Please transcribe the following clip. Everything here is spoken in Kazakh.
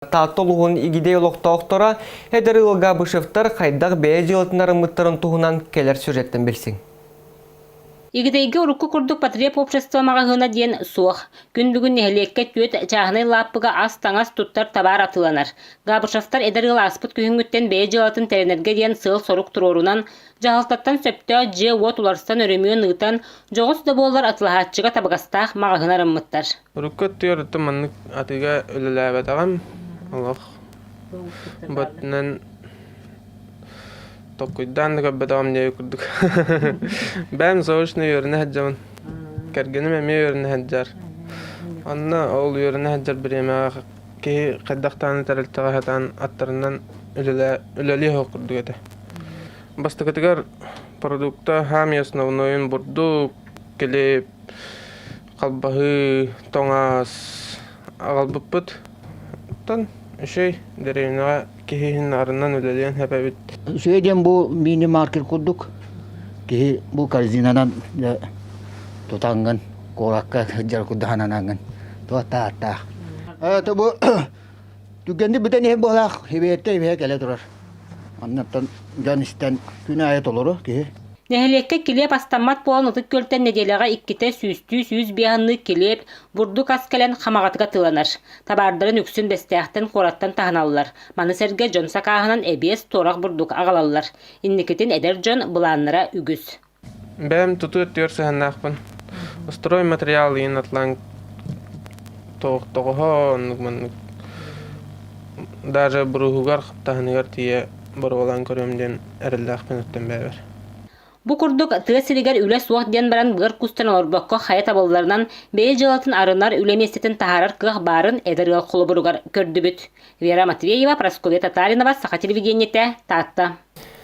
Тааттолуғын игидей олықтауқтора әдір ылға бұшыфтар қайдақ бәйе жылытынары мұттарын туғынан келер сюжеттен білсің. Игидейге урукку курдук патреп общество мағағына ден суық. Күн бүгін нехелекке төт чағынай лаппыға ас-таңас туттар табар атыланар. Габышафтар эдер ыл аспыт күйінгіттен бәйе жылатын тәренерге ден сыл сорук тұрорунан, жағалтаттан сөпті же от уларстан өріміен ұйтан, жоғыз да болар атылахатчыға табығастақ мағағына рыммыттар. Урукку түйірді маннык атыға өліләбет ағам. Аллах. Батынан Токуйдан да бедам не курдук. Бәм соошны йөрне хаҗамын. Кергенем эме йөрне хаҗар. Анна ол йөрне хаҗар биреме ки каддактан тарылтага хатан аттарынан үлеле хокурдук эте. Бастыгытыгар продукта хами основной бурду келе калбахы тоңас агалбыппыт. Тан şey derine kihin arından ödeleyen hepebit. Şeyden bu mini market kurduk. Ki bu karzinadan tutangan korakka jar kudahanangan. Ta. To bu tükendi biten hep bolak hebette hep kele durar. Anlattan canisten günayet olur ki. Nehelekke kilep astamat boğan ıtık költen nedelega ikkite süz biyanlı kilep burduk askelen xamagatıga tılanar. Tabardарын üksün besteğten korattan tahanallar. Manıserge John sakahınan ebes torak burduk ağalallar. İnnikitin eder John bulanlara ügüz. Бәм туту өттөрсө ханнахпын. Строй материал ин атлан тоғын даже буругар хыптахыныгар тие боролан көрөмден эрилдахпын өттөн бәбер. Bu kurduk tığ sirigэр üle suaq diyen baran bığır kustan orbakko hayat abollarından bäйэ dьыалатын arınar ülemestetin taharar kıh barın eder ıl kulu burugar kördübüt. Вера Матвеева, Прасковья Татаринова, Саха телевидениете, Татта.